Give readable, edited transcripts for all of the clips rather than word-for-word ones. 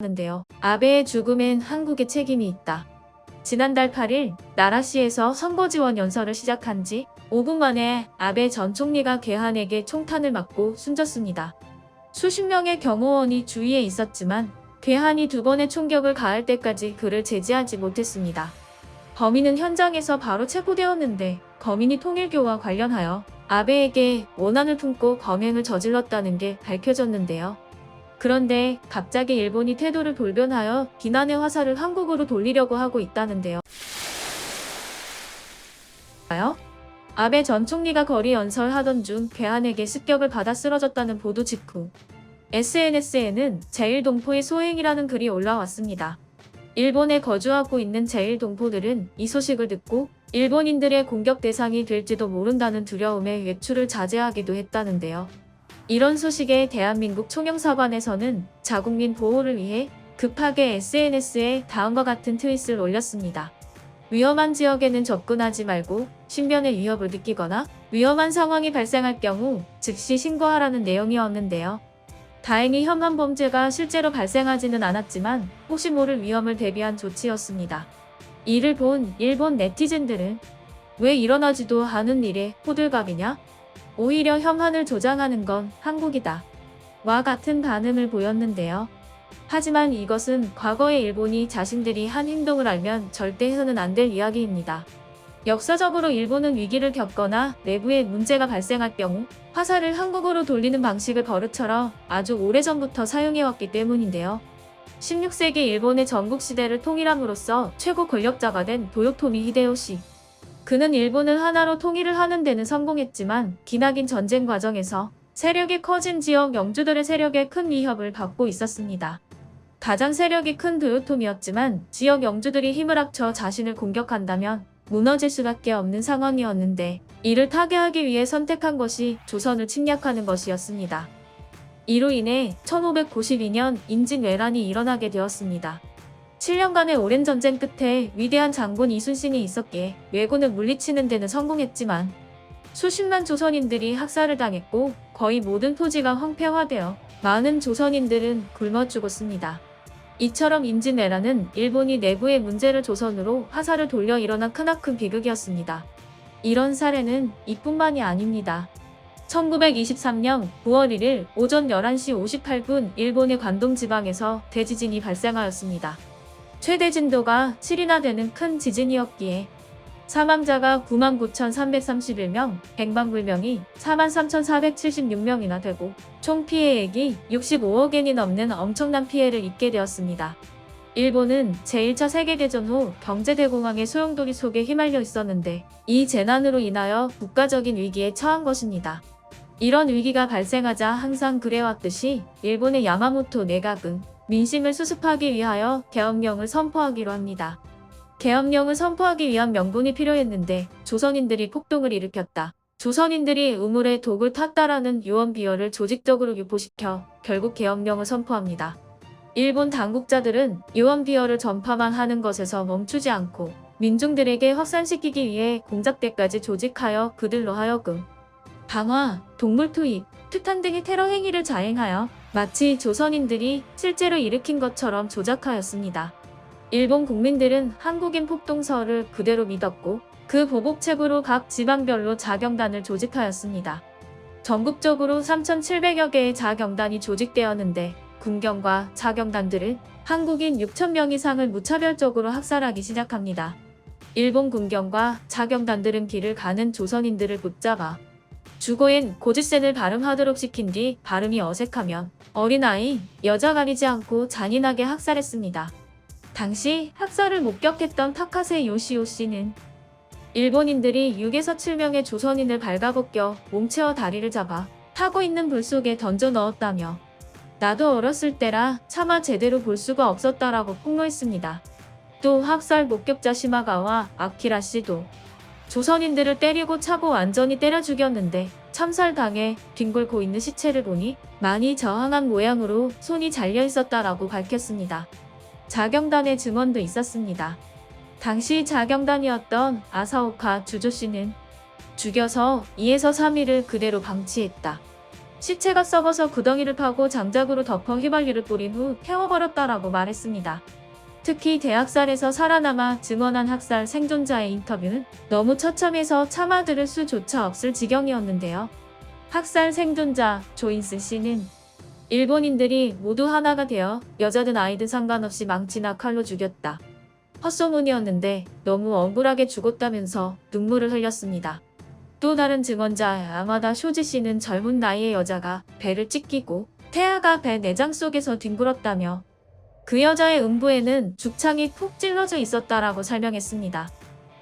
는데요. 아베의 죽음엔 한국의 책임이 있다. 지난달 8일 나라시에서 선거 지원 연설을 시작한 지 5분 만에 아베 전 총리가 괴한에게 총탄을 맞고 숨졌습니다. 수십 명의 경호원이 주위에 있었지만 괴한이 2번의 총격을 가할 때까지 그를 제지하지 못했습니다. 범인은 현장에서 바로 체포되었는데 거민이 통일교와 관련하여 아베에게 원한을 품고 범행을 저질렀다는 게 밝혀졌는데요. 그런데 갑자기 일본이 태도를 돌변하여 비난의 화살을 한국으로 돌리려고 하고 있다는데요. 아베 전 총리가 거리 연설하던 중 괴한에게 습격을 받아 쓰러졌다는 보도 직후 SNS에는 제1동포의 소행이라는 글이 올라왔습니다. 일본에 거주하고 있는 제1동포들은 이 소식을 듣고 일본인들의 공격 대상이 될지도 모른다는 두려움에 외출을 자제하기도 했다는데요. 이런 소식에 대한민국 총영사관에서는 자국민 보호를 위해 급하게 SNS에 다음과 같은 트윗을 올렸습니다. 위험한 지역에는 접근하지 말고 신변의 위협을 느끼거나 위험한 상황이 발생할 경우 즉시 신고하라는 내용이었는데요. 다행히 혐한 범죄가 실제로 발생하지는 않았지만 혹시 모를 위험을 대비한 조치였습니다. 이를 본 일본 네티즌들은 왜 일어나지도 않은 일에 호들갑이냐? 오히려 혐한을 조장하는 건 한국이다. 와 같은 반응을 보였는데요. 하지만 이것은 과거의 일본이 자신들이 한 행동을 알면 절대 해서는 안 될 이야기입니다. 역사적으로 일본은 위기를 겪거나 내부에 문제가 발생할 경우 화살을 한국으로 돌리는 방식을 버릇처럼 아주 오래전부터 사용해왔기 때문인데요. 16세기 일본의 전국시대를 통일함으로써 최고 권력자가 된 도요토미 히데요시. 그는 일본을 하나로 통일을 하는 데는 성공했지만 기나긴 전쟁 과정에서 세력이 커진 지역 영주들의 세력에 큰 위협을 받고 있었습니다. 가장 세력이 큰 도요토미였지만 지역 영주들이 힘을 합쳐 자신을 공격한다면 무너질 수밖에 없는 상황이었는데 이를 타개하기 위해 선택한 것이 조선을 침략하는 것이었습니다. 이로 인해 1592년 임진왜란이 일어나게 되었습니다. 7년간의 오랜 전쟁 끝에 위대한 장군 이순신이 있었기에 왜군을 물리치는 데는 성공했지만 수십만 조선인들이 학살을 당했고 거의 모든 토지가 황폐화되어 많은 조선인들은 굶어 죽었습니다. 이처럼 임진왜란은 일본이 내부의 문제를 조선으로 화살을 돌려 일어난 크나큰 비극이었습니다. 이런 사례는 이뿐만이 아닙니다. 1923년 9월 1일 오전 11시 58분 일본의 관동 지방에서 대지진이 발생하였습니다. 최대 진도가 7이나 되는 큰 지진이었기에 사망자가 99,331명, 백만불명이 43,476명이나 되고 총 피해액이 65억엔이 넘는 엄청난 피해를 입게 되었습니다. 일본은 제1차 세계대전 후 경제대공황의 소용돌이 속에 휘말려 있었는데 이 재난으로 인하여 국가적인 위기에 처한 것입니다. 이런 위기가 발생하자 항상 그래왔듯이 일본의 야마모토 내각은 민심을 수습하기 위하여 계엄령을 선포하기로 합니다. 계엄령을 선포하기 위한 명분이 필요했는데 조선인들이 폭동을 일으켰다. 조선인들이 우물에 독을 탔다라는 유언비어를 조직적으로 유포시켜 결국 계엄령을 선포합니다. 일본 당국자들은 유언비어를 전파만 하는 것에서 멈추지 않고 민중들에게 확산시키기 위해 공작대까지 조직하여 그들로 하여금 방화, 동물 투입, 투탄 등의 테러 행위를 자행하여 마치 조선인들이 실제로 일으킨 것처럼 조작하였습니다. 일본 국민들은 한국인 폭동설을 그대로 믿었고 그 보복책으로 각 지방별로 자경단을 조직하였습니다. 전국적으로 3,700여 개의 자경단이 조직되었는데 군경과 자경단들은 한국인 6,000명 이상을 무차별적으로 학살하기 시작합니다. 일본 군경과 자경단들은 길을 가는 조선인들을 붙잡아 주고엔 고지센을 발음하도록 시킨 뒤 발음이 어색하면 어린아이, 여자 가리지 않고 잔인하게 학살했습니다. 당시 학살을 목격했던 타카세 요시오 씨는 일본인들이 6에서 7명의 조선인을 발가벗겨 몸체와 다리를 잡아 타고 있는 불 속에 던져 넣었다며 나도 어렸을 때라 차마 제대로 볼 수가 없었다라고 폭로했습니다. 또 학살 목격자 시마가와 아키라 씨도 조선인들을 때리고 차고 완전히 때려 죽였는데 참살당해 뒹굴고 있는 시체를 보니 많이 저항한 모양으로 손이 잘려 있었다라고 밝혔습니다. 자경단의 증언도 있었습니다. 당시 자경단이었던 아사오카 주조 씨는 죽여서 2에서 3일을 그대로 방치했다. 시체가 썩어서 구덩이를 파고 장작으로 덮어 휘발유를 뿌린 후 태워버렸다라고 말했습니다. 특히 대학살에서 살아남아 증언한 학살 생존자의 인터뷰는 너무 처참해서 참아들을 수조차 없을 지경이었는데요. 학살 생존자 조인스 씨는 일본인들이 모두 하나가 되어 여자든 아이든 상관없이 망치나 칼로 죽였다. 헛소문이었는데 너무 억울하게 죽었다면서 눈물을 흘렸습니다. 또 다른 증언자 야마다 쇼지 씨는 젊은 나이의 여자가 배를 찢기고 태아가 배 내장 속에서 뒹굴었다며 그 여자의 음부에는 죽창이 푹 찔러져 있었다라고 설명했습니다.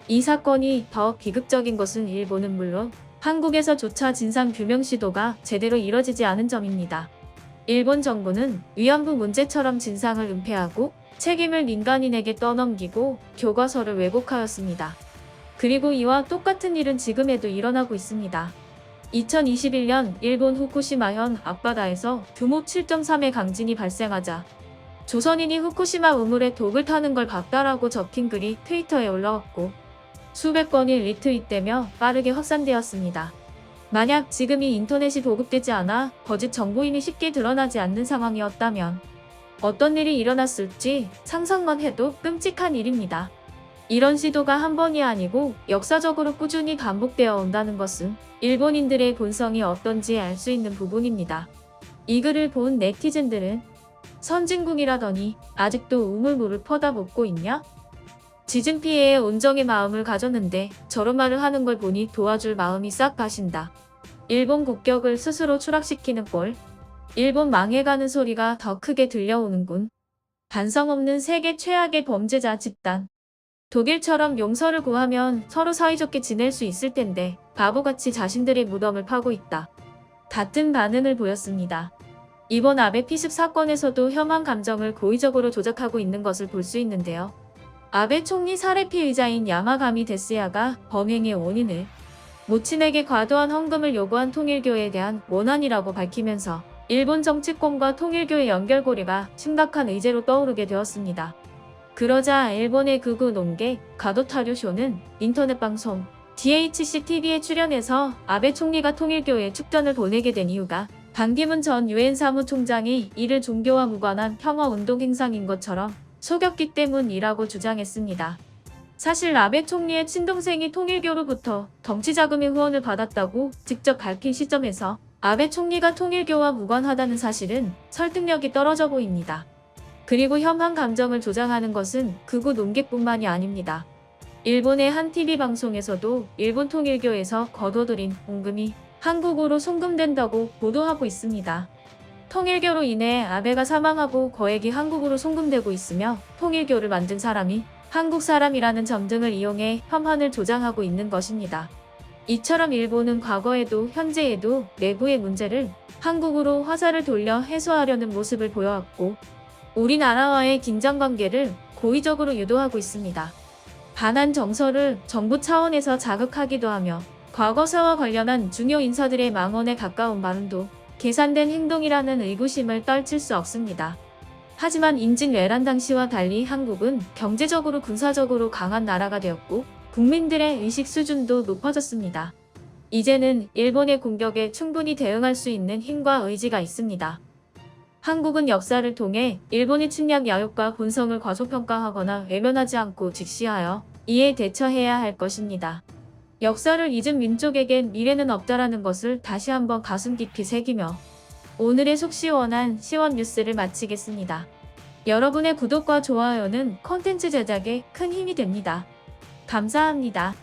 이 사건이 더 비극적인 것은 일본은 물론 한국에서조차 진상규명 시도가 제대로 이뤄지지 않은 점입니다. 일본 정부는 위안부 문제처럼 진상을 은폐하고 책임을 민간인에게 떠넘기고 교과서를 왜곡하였습니다. 그리고 이와 똑같은 일은 지금에도 일어나고 있습니다. 2021년 일본 후쿠시마현 앞바다에서 규모 7.3의 강진이 발생하자 조선인이 후쿠시마 우물에 독을 타는 걸 봤다라고 적힌 글이 트위터에 올라왔고 수백 건이 리트윗되며 빠르게 확산되었습니다. 만약 지금 이 인터넷이 보급되지 않아 거짓 정보임이 쉽게 드러나지 않는 상황이었다면 어떤 일이 일어났을지 상상만 해도 끔찍한 일입니다. 이런 시도가 한 번이 아니고 역사적으로 꾸준히 반복되어 온다는 것은 일본인들의 본성이 어떤지 알 수 있는 부분입니다. 이 글을 본 네티즌들은 선진국이라더니 아직도 우물물을 퍼다 먹고 있냐? 지진 피해에 온정의 마음을 가졌는데 저런 말을 하는 걸 보니 도와줄 마음이 싹 가신다. 일본 국격을 스스로 추락시키는 꼴. 일본 망해가는 소리가 더 크게 들려오는군. 반성 없는 세계 최악의 범죄자 집단. 독일처럼 용서를 구하면 서로 사이좋게 지낼 수 있을 텐데 바보같이 자신들의 무덤을 파고 있다. 같은 반응을 보였습니다. 이번 아베 피습 사건에서도 혐한 감정을 고의적으로 조작하고 있는 것을 볼 수 있는데요. 아베 총리 살해 피의자인 야마가미 데스야가 범행의 원인을 모친에게 과도한 헌금을 요구한 통일교에 대한 원한이라고 밝히면서 일본 정치권과 통일교의 연결고리가 심각한 의제로 떠오르게 되었습니다. 그러자 일본의 극우 논객 가도타료쇼는 인터넷 방송 DHC-TV에 출연해서 아베 총리가 통일교에 축전을 보내게 된 이유가 반기문 전 유엔 사무총장이 이를 종교와 무관한 혐오운동 행상인 것처럼 속였기 때문이라고 주장했습니다. 사실 아베 총리의 친동생이 통일교로부터 정치자금의 후원을 받았다고 직접 밝힌 시점에서 아베 총리가 통일교와 무관하다는 사실은 설득력이 떨어져 보입니다. 그리고 혐한 감정을 조장하는 것은 극우 논객뿐만이 아닙니다. 일본의 한 TV 방송에서도 일본 통일교에서 거둬들인 헌금이 한국으로 송금된다고 보도하고 있습니다. 통일교로 인해 아베가 사망하고 거액이 한국으로 송금되고 있으며 통일교를 만든 사람이 한국 사람이라는 점 등을 이용해 혐한을 조장하고 있는 것입니다. 이처럼 일본은 과거에도 현재에도 내부의 문제를 한국으로 화살을 돌려 해소하려는 모습을 보여왔고 우리나라와의 긴장관계를 고의적으로 유도하고 있습니다. 반한 정서를 정부 차원에서 자극하기도 하며 과거사와 관련한 중요 인사들의 망언에 가까운 발언도 계산된 행동이라는 의구심을 떨칠 수 없습니다. 하지만 인증 외란 당시와 달리 한국은 경제적으로 군사적으로 강한 나라가 되었고 국민들의 의식 수준도 높아졌습니다. 이제는 일본의 공격에 충분히 대응할 수 있는 힘과 의지가 있습니다. 한국은 역사를 통해 일본의 침략 야욕과 본성을 과소평가하거나 외면하지 않고 직시하여 이에 대처해야 할 것입니다. 역사를 잊은 민족에겐 미래는 없다라는 것을 다시 한번 가슴 깊이 새기며 오늘의 속 시원한 시원 뉴스를 마치겠습니다. 여러분의 구독과 좋아요는 콘텐츠 제작에 큰 힘이 됩니다. 감사합니다.